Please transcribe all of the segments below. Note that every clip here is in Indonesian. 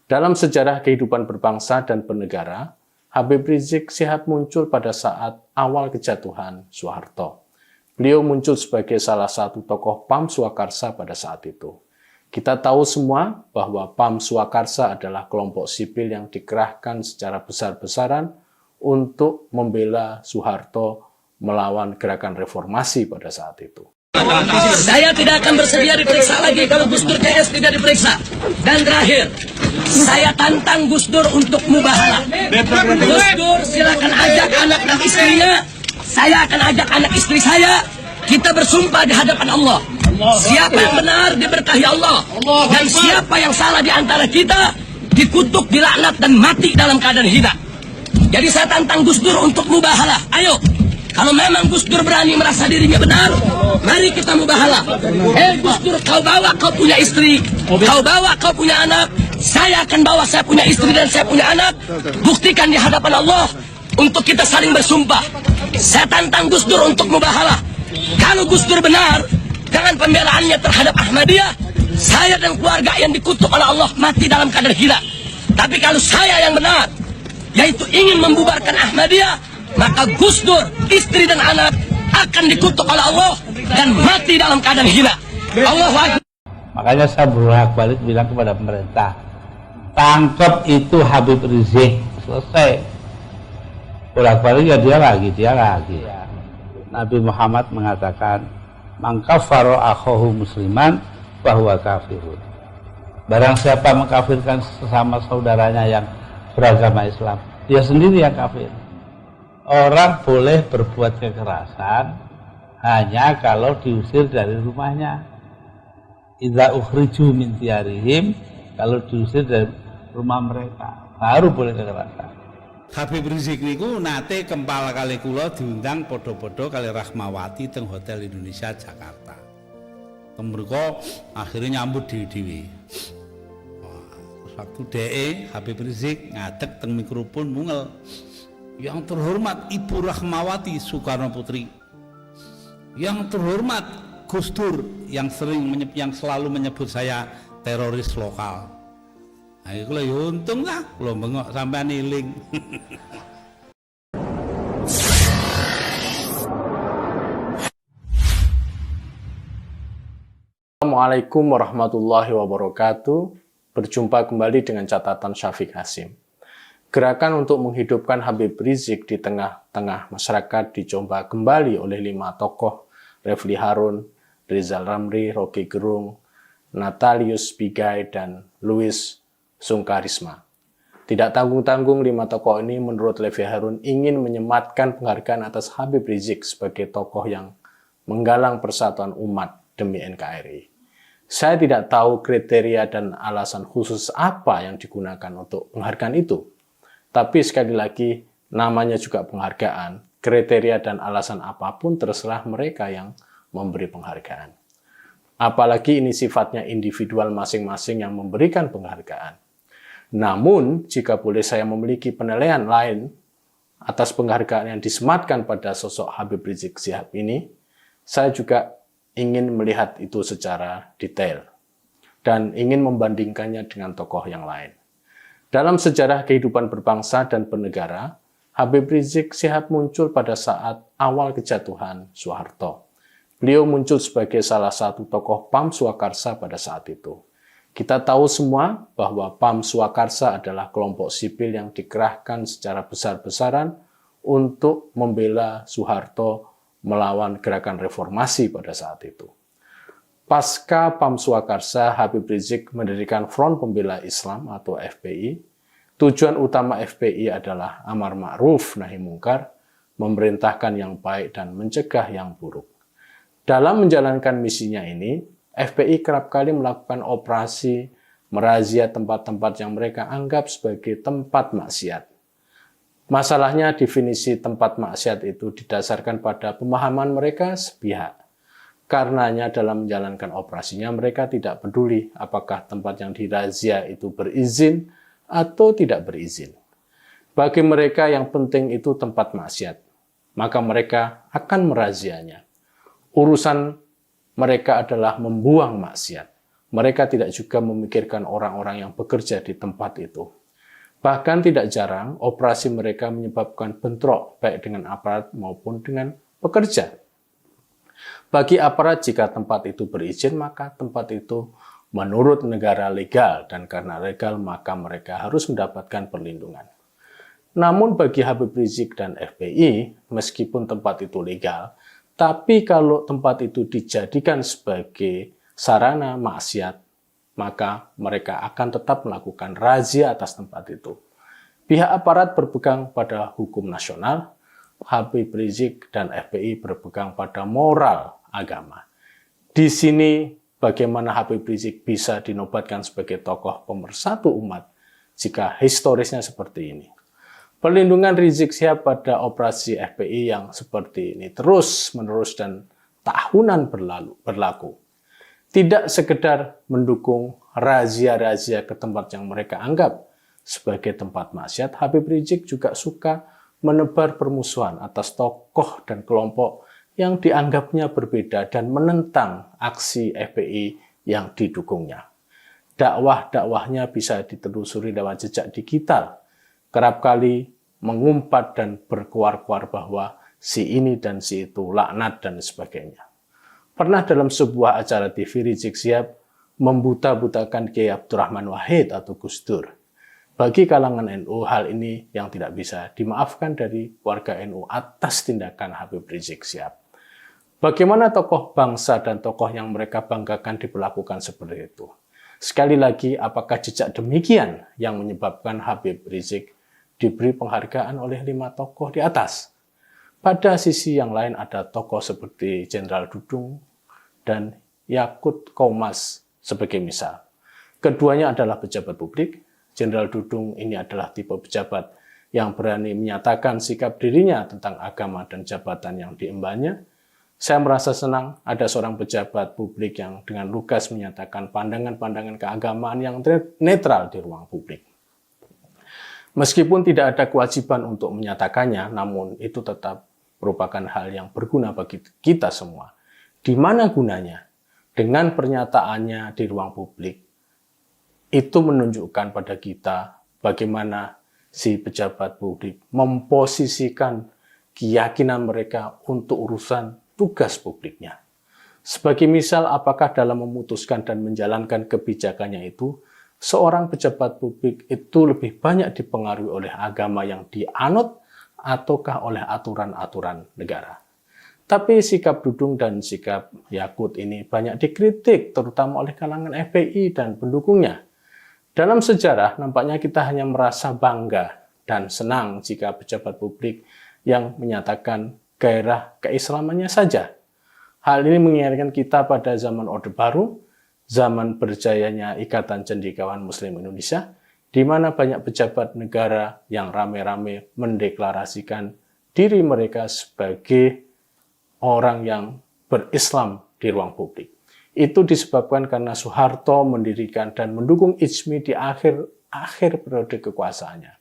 Dalam sejarah kehidupan berbangsa dan bernegara, Habib Rizik Syihab muncul pada saat awal kejatuhan Soeharto. Beliau muncul sebagai salah satu tokoh PAM Swakarsa pada saat itu. Kita tahu semua bahwa PAM Swakarsa adalah kelompok sipil yang dikerahkan secara besar-besaran untuk membela Soeharto melawan gerakan reformasi pada saat itu. Saya tidak akan bersedia diperiksa lagi kalau Gus Dur CS tidak diperiksa. Dan terakhir, saya tantang Gus Dur untuk mubahalah. Gus Dur silakan ajak anak dan istrinya. Saya akan ajak anak istri saya. Kita bersumpah di hadapan Allah. Siapa yang benar diberkahi Allah. Dan siapa yang salah di antara kita dikutuk, dilaknat dan mati dalam keadaan hina. Jadi saya tantang Gus Dur untuk mubahalah. Ayo. Kalau memang Gus Dur berani merasa dirinya benar, mari kita mubahalah. Gus Dur, kau bawa kau punya istri, kau bawa kau punya anak, saya akan bawa saya punya istri dan saya punya anak. Buktikan di hadapan Allah untuk kita saling bersumpah. Saya tantang Gus Dur untuk mubahalah. Kalau Gus Dur benar dengan pembelaannya terhadap Ahmadiyah, saya dan keluarga yang dikutuk oleh Allah mati dalam keadaan hina. Tapi kalau saya yang benar, yaitu ingin membubarkan Ahmadiyah, maka Gus Dur, istri dan anak akan dikutuk oleh Allah dan mati dalam keadaan hina. Allahu Akbar. Makanya saya bolak-balik bilang kepada pemerintah, tangkap itu Habib Rizik, selesai. Bolak-balik ya dia lagi. Nabi Muhammad mengatakan, man kafara akhahu musliman bahwa kafirun. Barang siapa mengkafirkan sesama saudaranya yang beragama Islam, dia sendiri yang kafir. Orang boleh berbuat kekerasan hanya kalau diusir dari rumahnya. Idza ukhriju min diyarihim, kalau diusir dari rumah mereka, baru boleh kekerasan. Habib Rizik niku nate kempal kali kula diundang podo-podo kali Rahmawati teng Hotel Indonesia Jakarta. Mriko akhirnya nyambut dhewe-dhewe. Waktu DE Habib Rizik ngadeg teng mikrofon mungel. Yang terhormat Ibu Rahmawati Soekarno Putri, yang terhormat Gus Dur yang selalu menyebut saya teroris lokal. Nah, itu ya untung lah, kalau bengok sampai niling. Assalamualaikum warahmatullahi wabarakatuh. Berjumpa kembali dengan catatan Syafiq Hasim. Gerakan untuk menghidupkan Habib Rizik di tengah-tengah masyarakat dicoba kembali oleh 5 tokoh, Refli Harun, Rizal Ramli, Rocky Gerung, Natalius Pigai, dan Louis Sungkarisma. Tidak tanggung-tanggung 5 tokoh ini menurut Refli Harun ingin menyematkan penghargaan atas Habib Rizik sebagai tokoh yang menggalang persatuan umat demi NKRI. Saya tidak tahu kriteria dan alasan khusus apa yang digunakan untuk penghargaan itu. Tapi sekali lagi, namanya juga penghargaan. Kriteria dan alasan apapun terserah mereka yang memberi penghargaan. Apalagi ini sifatnya individual masing-masing yang memberikan penghargaan. Namun, jika boleh saya memiliki penilaian lain atas penghargaan yang disematkan pada sosok Habib Rizik Syihab ini, saya juga ingin melihat itu secara detail dan ingin membandingkannya dengan tokoh yang lain. Dalam sejarah kehidupan berbangsa dan bernegara, Habib Rizik Syihab muncul pada saat awal kejatuhan Soeharto. Beliau muncul sebagai salah satu tokoh PAM Swakarsa pada saat itu. Kita tahu semua bahwa PAM Swakarsa adalah kelompok sipil yang dikerahkan secara besar-besaran untuk membela Soeharto melawan gerakan reformasi pada saat itu. Pasca PAM Swakarsa, Habib Rizik mendirikan Front Pembela Islam atau FPI. Tujuan utama FPI adalah amar ma'ruf nahi mungkar, memerintahkan yang baik dan mencegah yang buruk. Dalam menjalankan misinya ini, FPI kerap kali melakukan operasi merazia tempat-tempat yang mereka anggap sebagai tempat maksiat. Masalahnya definisi tempat maksiat itu didasarkan pada pemahaman mereka sepihak. Karenanya dalam menjalankan operasinya mereka tidak peduli apakah tempat yang dirazia itu berizin atau tidak berizin. Bagi mereka yang penting itu tempat maksiat, maka mereka akan merazianya. Urusan mereka adalah membuang maksiat, mereka tidak juga memikirkan orang-orang yang bekerja di tempat itu. Bahkan tidak jarang, operasi mereka menyebabkan bentrok baik dengan aparat maupun dengan pekerja. Bagi aparat, jika tempat itu berizin, maka tempat itu menurut negara legal, dan karena legal, maka mereka harus mendapatkan perlindungan. Namun bagi Habib Rizik dan FPI, meskipun tempat itu legal, tapi kalau tempat itu dijadikan sebagai sarana maksiat, maka mereka akan tetap melakukan razia atas tempat itu. Pihak aparat berpegang pada hukum nasional, Habib Rizik dan FPI berpegang pada moral agama. Di sini bagaimana Habib Rizik bisa dinobatkan sebagai tokoh pemersatu umat jika historisnya seperti ini. Perlindungan Rizik Syihab pada operasi FPI yang seperti ini terus-menerus dan tahunan berlaku. Tidak sekedar mendukung razia-razia ke tempat yang mereka anggap sebagai tempat maksiat, Habib Rizik juga suka menebar permusuhan atas tokoh dan kelompok yang dianggapnya berbeda dan menentang aksi FPI yang didukungnya. Dakwah-dakwahnya bisa ditelusuri lewat jejak digital. Kerap kali mengumpat dan berkuar-kuar bahwa si ini dan si itu laknat dan sebagainya. Pernah dalam sebuah acara TV, Rizik Syihab membuta-butakan Kiai Abdurrahman Wahid atau Gus Dur. Bagi kalangan NU, hal ini yang tidak bisa dimaafkan dari warga NU atas tindakan Habib Rizik Syihab. Bagaimana tokoh bangsa dan tokoh yang mereka banggakan diperlakukan seperti itu? Sekali lagi, apakah jejak demikian yang menyebabkan Habib Rizik diberi penghargaan oleh 5 tokoh di atas? Pada sisi yang lain ada tokoh seperti Jenderal Dudung dan Yakut Kaumas sebagai misal. Keduanya adalah pejabat publik. Jenderal Dudung ini adalah tipe pejabat yang berani menyatakan sikap dirinya tentang agama dan jabatan yang diembannya. Saya merasa senang ada seorang pejabat publik yang dengan lugas menyatakan pandangan-pandangan keagamaan yang netral di ruang publik. Meskipun tidak ada kewajiban untuk menyatakannya, namun itu tetap merupakan hal yang berguna bagi kita semua. Di mana gunanya? Dengan pernyataannya di ruang publik, itu menunjukkan pada kita bagaimana si pejabat publik memposisikan keyakinan mereka untuk urusan tugas publiknya. Sebagai misal, apakah dalam memutuskan dan menjalankan kebijakannya itu, seorang pejabat publik itu lebih banyak dipengaruhi oleh agama yang dianut ataukah oleh aturan-aturan negara. Tapi sikap Dudung dan sikap Yakut ini banyak dikritik, terutama oleh kalangan FPI dan pendukungnya. Dalam sejarah, nampaknya kita hanya merasa bangga dan senang jika pejabat publik yang menyatakan gairah keislamannya saja. Hal ini mengingatkan kita pada zaman Orde Baru, zaman berjayanya Ikatan Cendekiawan Muslim Indonesia, di mana banyak pejabat negara yang rame-rame mendeklarasikan diri mereka sebagai orang yang berislam di ruang publik. Itu disebabkan karena Soeharto mendirikan dan mendukung IJMI di akhir periode kekuasaannya.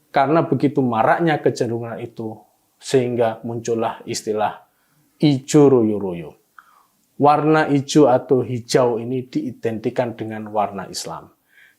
Karena begitu maraknya kecenderungan itu, sehingga muncullah istilah ijo royo-royo. Warna hijau atau hijau ini diidentikan dengan warna Islam.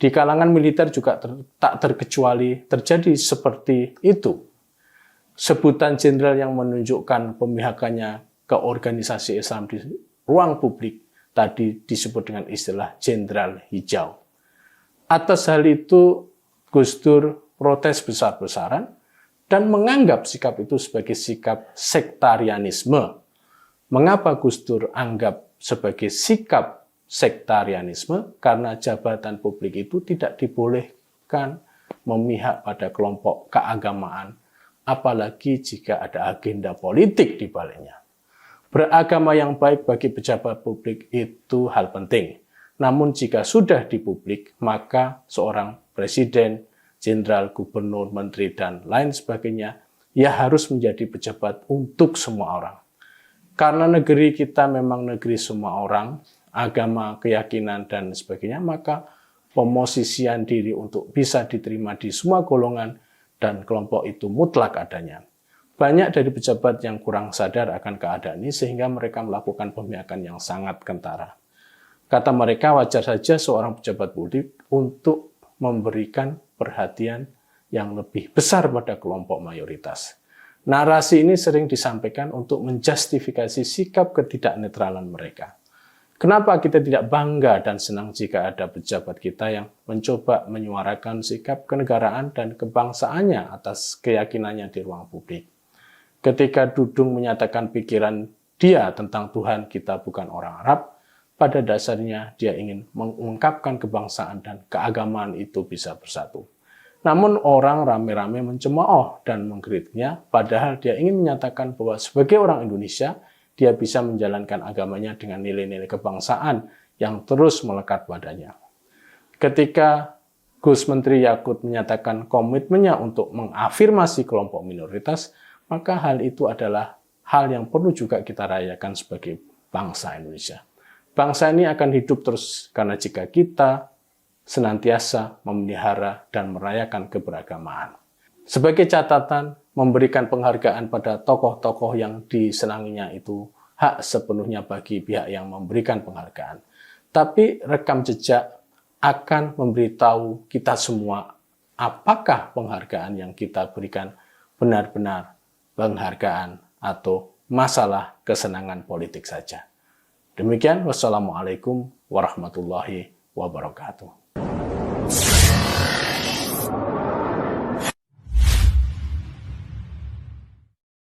Di kalangan militer juga tak terkecuali terjadi seperti itu. Sebutan jenderal yang menunjukkan pemihakannya ke organisasi Islam di ruang publik tadi disebut dengan istilah Jenderal Hijau. Atas hal itu, Gus Dur protes besar-besaran dan menganggap sikap itu sebagai sikap sektarianisme. Mengapa Gus Dur anggap sebagai sikap sektarianisme? Karena jabatan publik itu tidak dibolehkan memihak pada kelompok keagamaan, apalagi jika ada agenda politik di baliknya. Beragama yang baik bagi pejabat publik itu hal penting. Namun jika sudah di publik, maka seorang presiden, jenderal, gubernur, menteri, dan lain sebagainya, ya harus menjadi pejabat untuk semua orang. Karena negeri kita memang negeri semua orang, agama, keyakinan, dan sebagainya, maka pemosisian diri untuk bisa diterima di semua golongan dan kelompok itu mutlak adanya. Banyak dari pejabat yang kurang sadar akan keadaan ini sehingga mereka melakukan pemihakan yang sangat kentara. Kata mereka, wajar saja seorang pejabat publik untuk memberikan perhatian yang lebih besar pada kelompok mayoritas. Narasi ini sering disampaikan untuk menjustifikasi sikap ketidaknetralan mereka. Kenapa kita tidak bangga dan senang jika ada pejabat kita yang mencoba menyuarakan sikap kenegaraan dan kebangsaannya atas keyakinannya di ruang publik? Ketika Dudung menyatakan pikiran dia tentang Tuhan kita bukan orang Arab, pada dasarnya dia ingin mengungkapkan kebangsaan dan keagamaan itu bisa bersatu. Namun orang rame-rame mencemooh dan mengkritiknya, padahal dia ingin menyatakan bahwa sebagai orang Indonesia, dia bisa menjalankan agamanya dengan nilai-nilai kebangsaan yang terus melekat padanya. Ketika Gus Menteri Yakut menyatakan komitmennya untuk mengafirmasi kelompok minoritas, maka hal itu adalah hal yang perlu juga kita rayakan sebagai bangsa Indonesia. Bangsa ini akan hidup terus karena jika kita senantiasa memelihara dan merayakan keberagamaan. Sebagai catatan, memberikan penghargaan pada tokoh-tokoh yang disenanginya itu hak sepenuhnya bagi pihak yang memberikan penghargaan. Tapi rekam jejak akan memberitahu kita semua apakah penghargaan yang kita berikan benar-benar penghargaan atau masalah kesenangan politik saja. Demikian, wassalamualaikum warahmatullahi wabarakatuh.